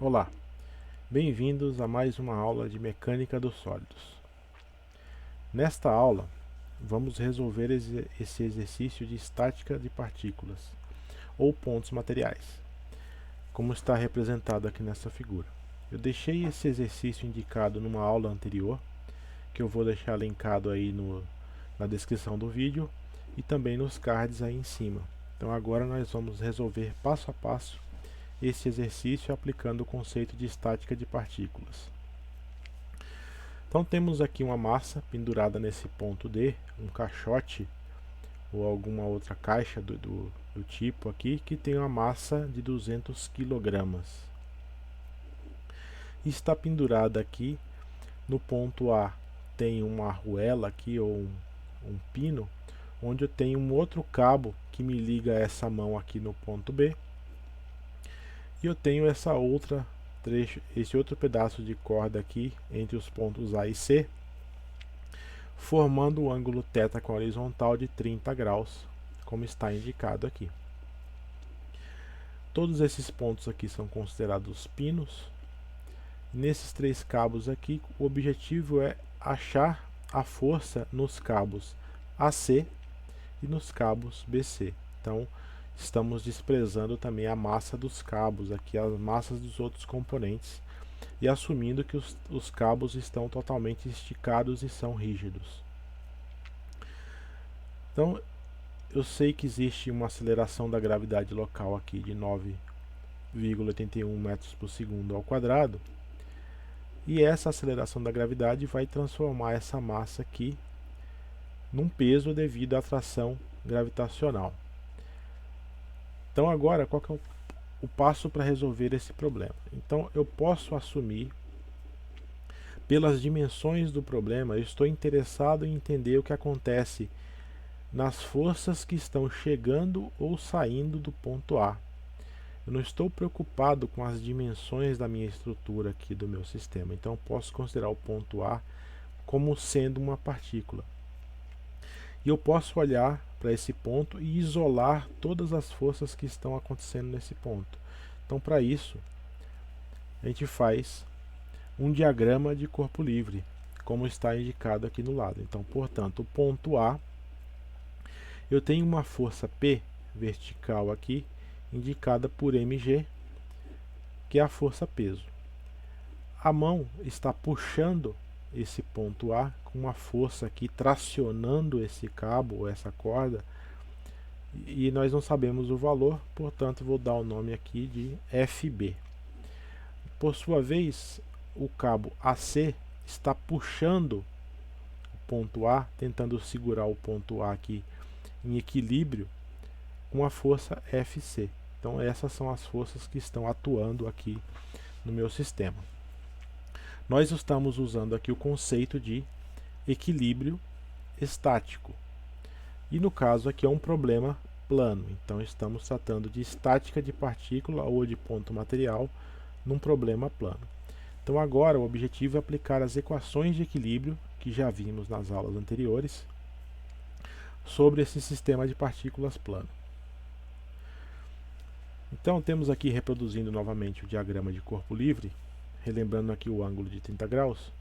Olá, bem-vindos a mais uma aula de mecânica dos sólidos. Nesta aula, vamos resolver esse exercício de estática de partículas, ou pontos materiais, como está representado aqui nessa figura. Eu deixei esse exercício indicado numa aula anterior, que eu vou deixar linkado aí na descrição do vídeo e também nos cards aí em cima. Então agora nós vamos resolver passo a passo esse exercício aplicando o conceito de estática de partículas. Então temos aqui uma massa pendurada nesse ponto D, um caixote ou alguma outra caixa do tipo aqui, que tem uma massa de 200 kg. Está pendurada aqui, no ponto A tem uma arruela aqui, ou um pino, onde eu tenho um outro cabo que me liga essa mão aqui no ponto B, e eu tenho esse outro pedaço de corda aqui entre os pontos A e C, formando um ângulo θ com a horizontal de 30 graus, como está indicado aqui. Todos esses pontos aqui são considerados pinos. Nesses três cabos aqui, o objetivo é achar a força nos cabos AC e nos cabos BC. Então, estamos desprezando também a massa dos cabos aqui, as massas dos outros componentes, e assumindo que os cabos estão totalmente esticados e são rígidos. Então, eu sei que existe uma aceleração da gravidade local aqui de 9,81 metros por segundo ao quadrado, e essa aceleração da gravidade vai transformar essa massa aqui num peso devido à atração gravitacional. Então agora, qual que é o passo para resolver esse problema? Então eu posso assumir, pelas dimensões do problema, eu estou interessado em entender o que acontece nas forças que estão chegando ou saindo do ponto A. Eu não estou preocupado com as dimensões da minha estrutura aqui do meu sistema, então eu posso considerar o ponto A como sendo uma partícula. E eu posso olhar para esse ponto e isolar todas as forças que estão acontecendo nesse ponto. Então, para isso, a gente faz um diagrama de corpo livre, como está indicado aqui no lado. Então, portanto, o ponto A, eu tenho uma força P vertical aqui, indicada por mg, que é a força peso. A mão está puxando esse ponto A com uma força aqui, tracionando esse cabo ou essa corda, e nós não sabemos o valor, portanto vou dar o nome aqui de FB. Por sua vez, o cabo AC está puxando o ponto A, tentando segurar o ponto A aqui em equilíbrio com a força FC. Então essas são as forças que estão atuando aqui no meu sistema. Nós estamos usando aqui o conceito de equilíbrio estático. E no caso aqui é um problema plano. Então estamos tratando de estática de partícula ou de ponto material num problema plano. Então agora o objetivo é aplicar as equações de equilíbrio que já vimos nas aulas anteriores sobre esse sistema de partículas plano. Então temos aqui, reproduzindo novamente o diagrama de corpo livre, relembrando aqui o ângulo de 30 graus.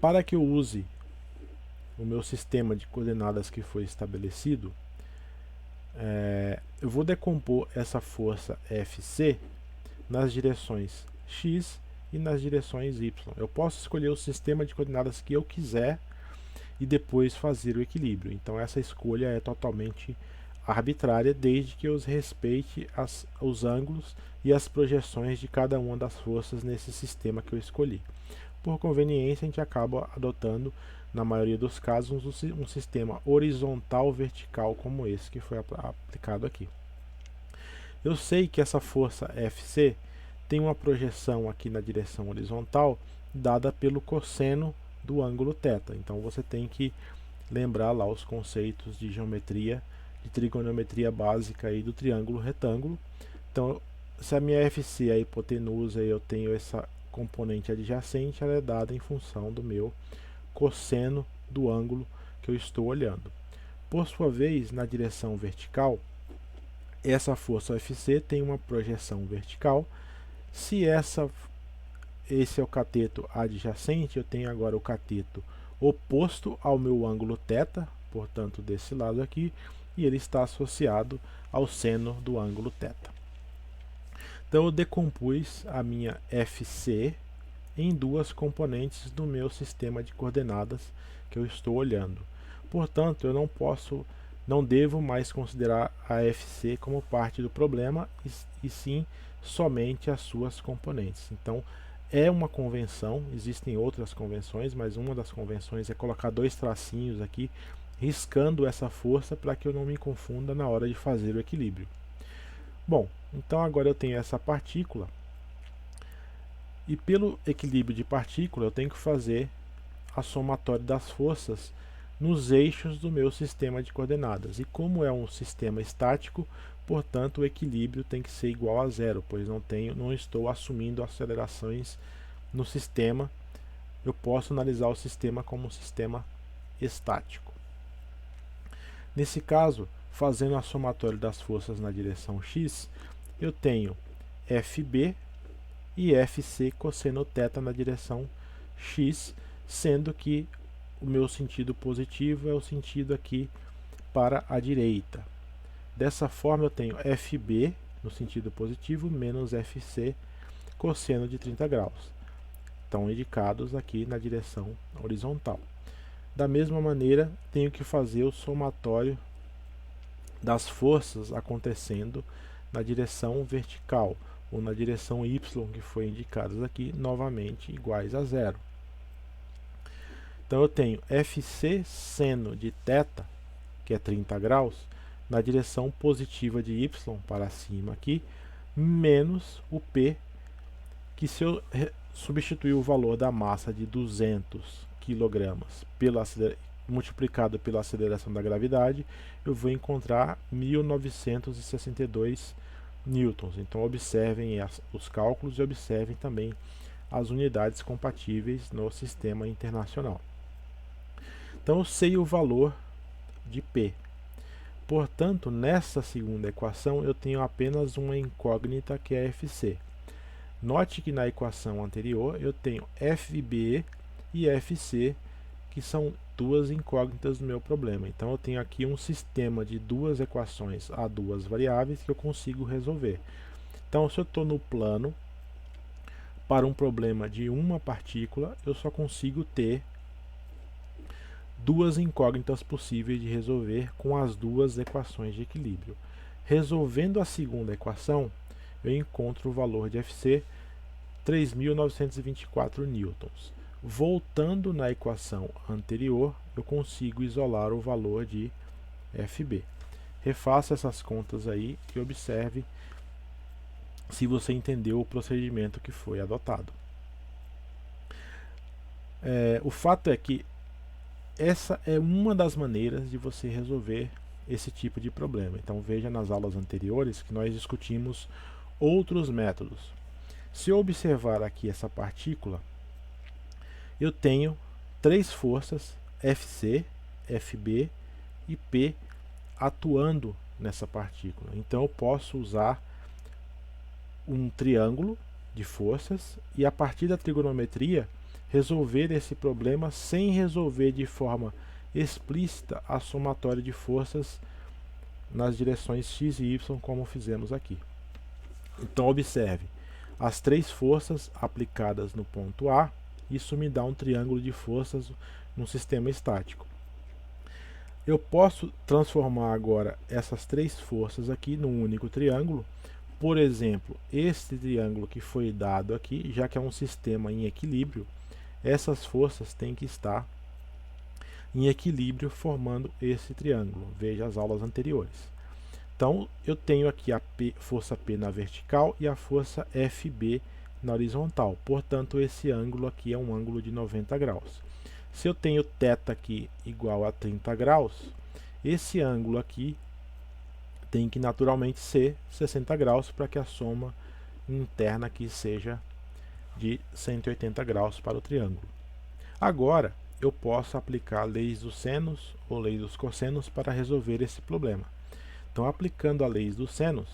Para que eu use o meu sistema de coordenadas que foi estabelecido, eu vou decompor essa força Fc nas direções x e nas direções y. Eu posso escolher o sistema de coordenadas que eu quiser e depois fazer o equilíbrio. Então essa escolha é totalmente arbitrária, desde que eu respeite os ângulos e as projeções de cada uma das forças nesse sistema que eu escolhi. Por conveniência, a gente acaba adotando, na maioria dos casos, um sistema horizontal-vertical como esse que foi aplicado aqui. Eu sei que essa força Fc tem uma projeção aqui na direção horizontal dada pelo cosseno do ângulo θ. Então você tem que lembrar lá os conceitos de geometria, de trigonometria básica aí do triângulo retângulo. Então, se a minha Fc é a hipotenusa e eu tenho essa componente adjacente, ela é dada em função do meu cosseno do ângulo que eu estou olhando. Por sua vez, na direção vertical, essa força Fc tem uma projeção vertical Se esse é o cateto adjacente, eu tenho agora o cateto oposto ao meu ângulo θ, portanto desse lado aqui, e ele está associado ao seno do ângulo θ. Então eu decompus a minha FC em duas componentes do meu sistema de coordenadas que eu estou olhando. Portanto, eu não devo mais considerar a FC como parte do problema, e sim somente as suas componentes. Então, é uma convenção, existem outras convenções, mas uma das convenções é colocar dois tracinhos aqui, riscando essa força para que eu não me confunda na hora de fazer o equilíbrio. Bom, então agora eu tenho essa partícula, e pelo equilíbrio de partícula eu tenho que fazer a somatória das forças nos eixos do meu sistema de coordenadas. E como é um sistema estático, portanto o equilíbrio tem que ser igual a zero, pois não estou assumindo acelerações no sistema. Eu posso analisar o sistema como um sistema estático. Nesse caso, fazendo a somatória das forças na direção x, eu tenho FB e FC cosseno θ na direção x, sendo que o meu sentido positivo é o sentido aqui para a direita. Dessa forma eu tenho FB no sentido positivo menos FC cosseno de 30 graus. Estão indicados aqui na direção horizontal. Da mesma maneira, tenho que fazer o somatório das forças acontecendo na direção vertical, ou na direção y, que foi indicadas aqui, novamente iguais a zero. Então eu tenho FC seno de θ, que é 30 graus, na direção positiva de y, para cima aqui, menos o P, que se eu substituir o valor da massa de 200 kg multiplicado pela aceleração da gravidade, eu vou encontrar 1962 newtons. Então observem os cálculos e observem também as unidades compatíveis no sistema internacional. Então eu sei o valor de P. Portanto, nessa segunda equação eu tenho apenas uma incógnita, que é FC. Note que na equação anterior eu tenho FB e FC, que são duas incógnitas do meu problema. Então eu tenho aqui um sistema de duas equações a duas variáveis que eu consigo resolver. Então, se eu estou no plano para um problema de uma partícula, eu só consigo ter duas incógnitas possíveis de resolver com as duas equações de equilíbrio. Resolvendo a segunda equação, eu encontro o valor de FC 3.924 newtons. Voltando na equação anterior, eu consigo isolar o valor de FB. Refaça essas contas aí e observe se você entendeu o procedimento que foi adotado. O fato é que essa é uma das maneiras de você resolver esse tipo de problema. Então veja nas aulas anteriores que nós discutimos outros métodos. Se eu observar aqui essa partícula, eu tenho três forças, FC, FB e P, atuando nessa partícula. Então eu posso usar um triângulo de forças e, a partir da trigonometria, resolver esse problema sem resolver de forma explícita a somatória de forças nas direções x e y, como fizemos aqui. Então observe as três forças aplicadas no ponto A. Isso me dá um triângulo de forças num sistema estático. Eu posso transformar agora essas três forças aqui num único triângulo. Por exemplo, este triângulo que foi dado aqui, já que é um sistema em equilíbrio, essas forças têm que estar em equilíbrio formando esse triângulo. Veja as aulas anteriores. Então, eu tenho aqui a força P na vertical e a força FB na horizontal. Portanto, esse ângulo aqui é um ângulo de 90 graus. Se eu tenho θ aqui igual a 30 graus, esse ângulo aqui tem que naturalmente ser 60 graus para que a soma interna aqui seja de 180 graus para o triângulo. Agora, eu posso aplicar leis dos senos ou leis dos cossenos para resolver esse problema. Então, aplicando a lei dos senos,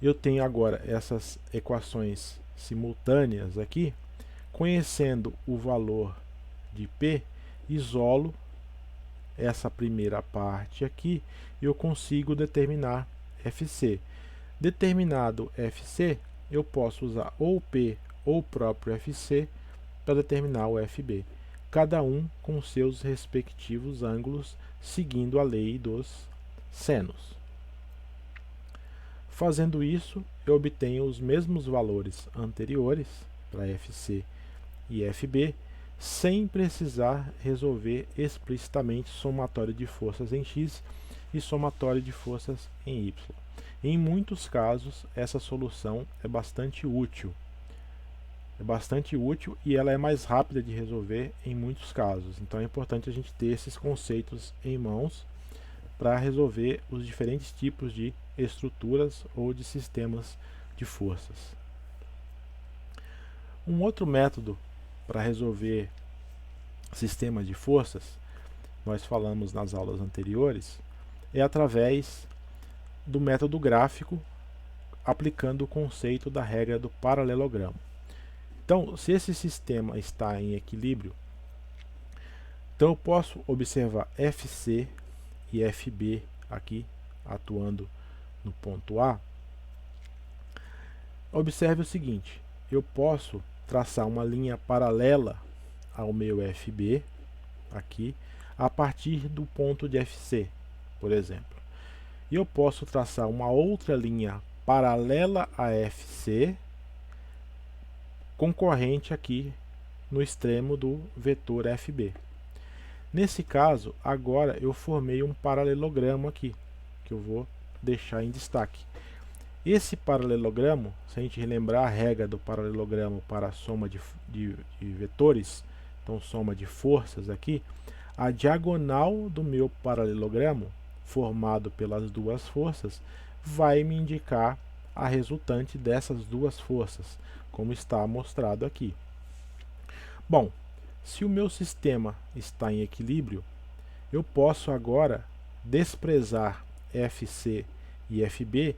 eu tenho agora essas equações simultâneas aqui. Conhecendo o valor de P, isolo essa primeira parte aqui e eu consigo determinar FC. Determinado FC, eu posso usar ou P ou o próprio FC para determinar o FB, cada um com seus respectivos ângulos, seguindo a lei dos senos. Fazendo isso, eu obtenho os mesmos valores anteriores para FC e FB, sem precisar resolver explicitamente somatório de forças em X e somatório de forças em Y. Em muitos casos, essa solução é bastante útil. E ela é mais rápida de resolver em muitos casos. Então é importante a gente ter esses conceitos em mãos para resolver os diferentes tipos de estruturas ou de sistemas de forças. Um outro método para resolver sistemas de forças, nós falamos nas aulas anteriores, é através do método gráfico, aplicando o conceito da regra do paralelogramo. Então, se esse sistema está em equilíbrio, então eu posso observar FC e FB aqui, atuando no ponto A. Observe o seguinte, eu posso traçar uma linha paralela ao meu FB, aqui, a partir do ponto de FC, por exemplo. E eu posso traçar uma outra linha paralela a FC, concorrente aqui no extremo do vetor FB. Nesse caso, agora eu formei um paralelogramo aqui, que eu vou deixar em destaque. Esse paralelogramo, se a gente relembrar a regra do paralelogramo para a soma de vetores, então soma de forças aqui, a diagonal do meu paralelogramo, formado pelas duas forças, vai me indicar a resultante dessas duas forças, como está mostrado aqui. Bom, se o meu sistema está em equilíbrio, eu posso agora desprezar FC e FB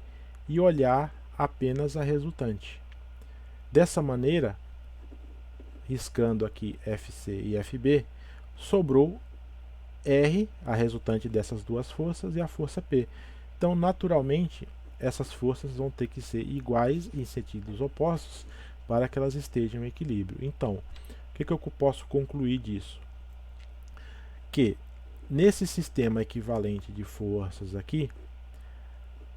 e olhar apenas a resultante. Dessa maneira, riscando aqui FC e FB, sobrou R, a resultante dessas duas forças, e a força P. Então, naturalmente, essas forças vão ter que ser iguais em sentidos opostos para que elas estejam em equilíbrio. Então, o que eu posso concluir disso? Que nesse sistema equivalente de forças aqui,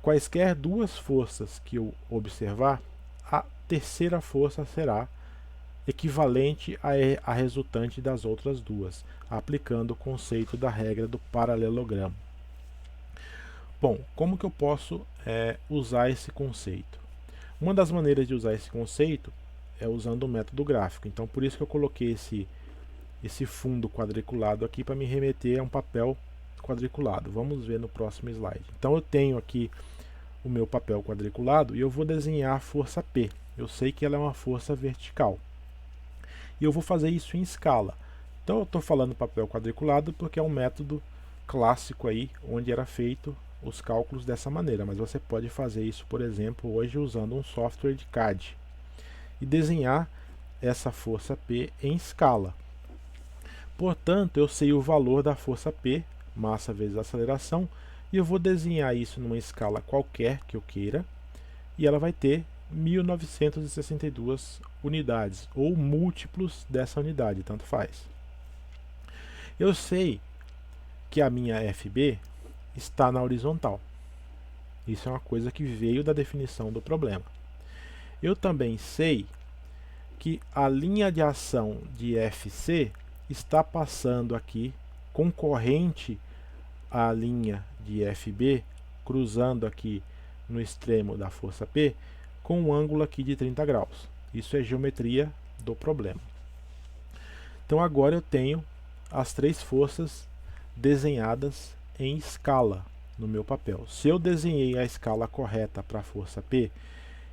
quaisquer duas forças que eu observar, a terceira força será equivalente à resultante das outras duas, aplicando o conceito da regra do paralelogramo. Bom, como que eu posso usar esse conceito? Uma das maneiras de usar esse conceito é usando o método gráfico. Então, por isso que eu coloquei esse fundo quadriculado aqui para me remeter a um papel quadriculado. Vamos ver no próximo slide. Então, eu tenho aqui o meu papel quadriculado e eu vou desenhar a força P. Eu sei que ela é uma força vertical. E eu vou fazer isso em escala. Então, eu estou falando papel quadriculado porque é um método clássico aí, onde era feito os cálculos dessa maneira. Mas você pode fazer isso, por exemplo, hoje usando um software de CAD. E desenhar essa força P em escala. Portanto, eu sei o valor da força P, massa vezes aceleração, e eu vou desenhar isso numa escala qualquer que eu queira, e ela vai ter 1962 unidades, ou múltiplos dessa unidade, tanto faz. Eu sei que a minha FB está na horizontal. Isso é uma coisa que veio da definição do problema. Eu também sei que a linha de ação de FC está passando aqui, concorrente à linha de FB, cruzando aqui no extremo da força P, com um ângulo aqui de 30 graus. Isso é geometria do problema. Então agora eu tenho as três forças desenhadas em escala no meu papel. Se eu desenhei a escala correta para a força P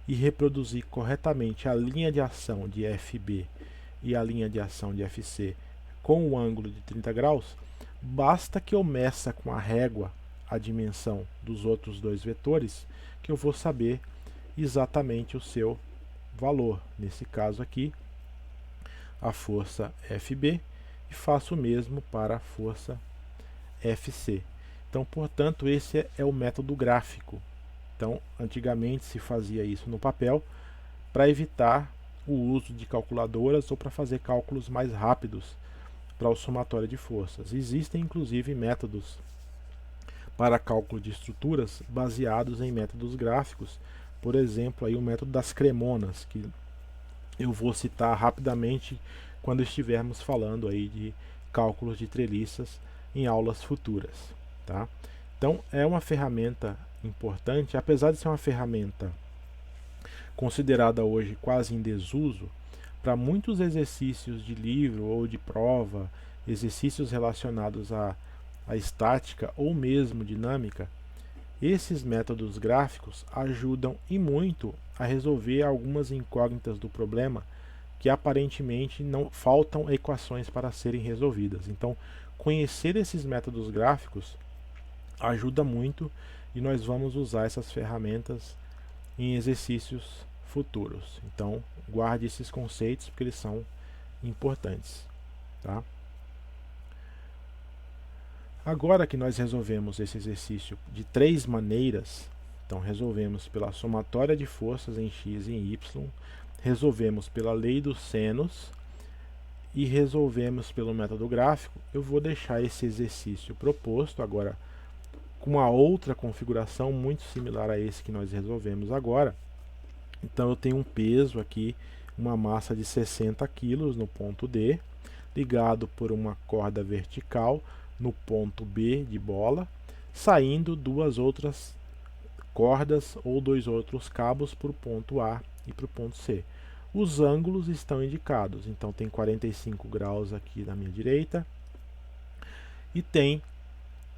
e reproduzi corretamente a linha de ação de FB e a linha de ação de FC com o ângulo de 30 graus, basta que eu meça com a régua a dimensão dos outros dois vetores, que eu vou saber exatamente o seu valor. Nesse caso aqui, a força FB, e faço o mesmo para a força FC. Então, portanto, esse é o método gráfico. Então, antigamente se fazia isso no papel para evitar o uso de calculadoras ou para fazer cálculos mais rápidos para o somatório de forças. Existem inclusive métodos para cálculo de estruturas baseados em métodos gráficos, por exemplo, aí o método das cremonas, que eu vou citar rapidamente quando estivermos falando aí de cálculos de treliças em aulas futuras, tá? Então é uma ferramenta importante, apesar de ser uma ferramenta considerada hoje quase em desuso, para muitos exercícios de livro ou de prova, exercícios relacionados à estática ou mesmo dinâmica, esses métodos gráficos ajudam e muito a resolver algumas incógnitas do problema que aparentemente não faltam equações para serem resolvidas. Então, conhecer esses métodos gráficos ajuda muito e nós vamos usar essas ferramentas em exercícios futuros. Então, guarde esses conceitos porque eles são importantes, tá? Agora que nós resolvemos esse exercício de 3 maneiras, então resolvemos pela somatória de forças em x e em y, resolvemos pela lei dos senos e resolvemos pelo método gráfico, eu vou deixar esse exercício proposto agora com uma outra configuração muito similar a esse que nós resolvemos agora. Então eu tenho um peso aqui, uma massa de 60 kg no ponto D, ligado por uma corda vertical no ponto B de bola, saindo 2 outras cordas ou 2 outros cabos para o ponto A e para o ponto C. Os ângulos estão indicados, então tem 45 graus aqui na minha direita, e tem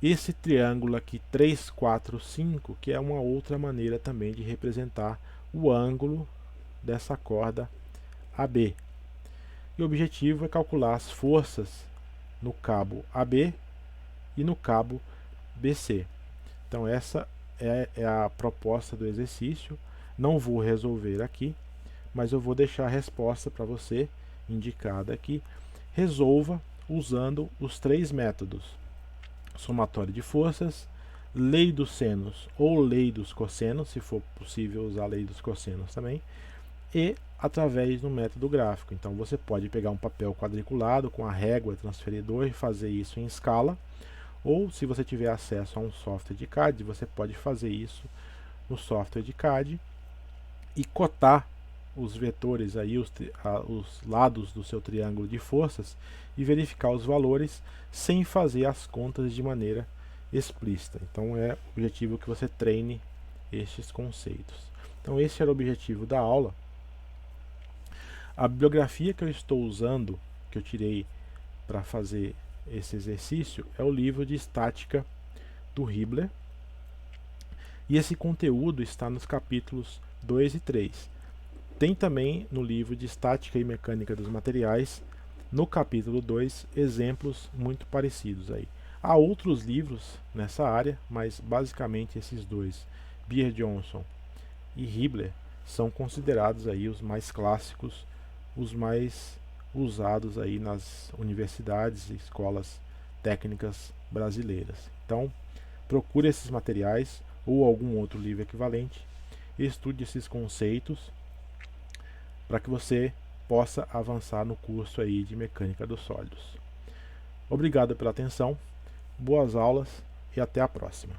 esse triângulo aqui 3, 4, 5, que é uma outra maneira também de representar o ângulo dessa corda AB. E o objetivo é calcular as forças no cabo AB e no cabo BC. Então essa é a proposta do exercício. Não vou resolver aqui, mas eu vou deixar a resposta para você indicada aqui. Resolva usando os 3 métodos: somatório de forças, lei dos senos ou lei dos cossenos, se for possível usar a lei dos cossenos também, e através do método gráfico. Então você pode pegar um papel quadriculado com a régua transferidor e fazer isso em escala, ou se você tiver acesso a um software de CAD, você pode fazer isso no software de CAD e cotar os vetores aí, os lados do seu triângulo de forças e verificar os valores sem fazer as contas de maneira explícita. Então é o objetivo que você treine estes conceitos. Então esse era o objetivo da aula. A bibliografia que eu estou usando, que eu tirei para fazer esse exercício, é o livro de estática do Hibbeler, e esse conteúdo está nos capítulos 2 e 3. Tem também no livro de estática e mecânica dos materiais, no capítulo 2, exemplos muito parecidos aí. Há outros livros nessa área, mas basicamente esses dois, Beer-Johnson e Hibbeler, são considerados aí os mais clássicos, os mais usados aí nas universidades e escolas técnicas brasileiras. Então, procure esses materiais ou algum outro livro equivalente, estude esses conceitos para que você possa avançar no curso aí de mecânica dos sólidos. Obrigado pela atenção, boas aulas e até a próxima.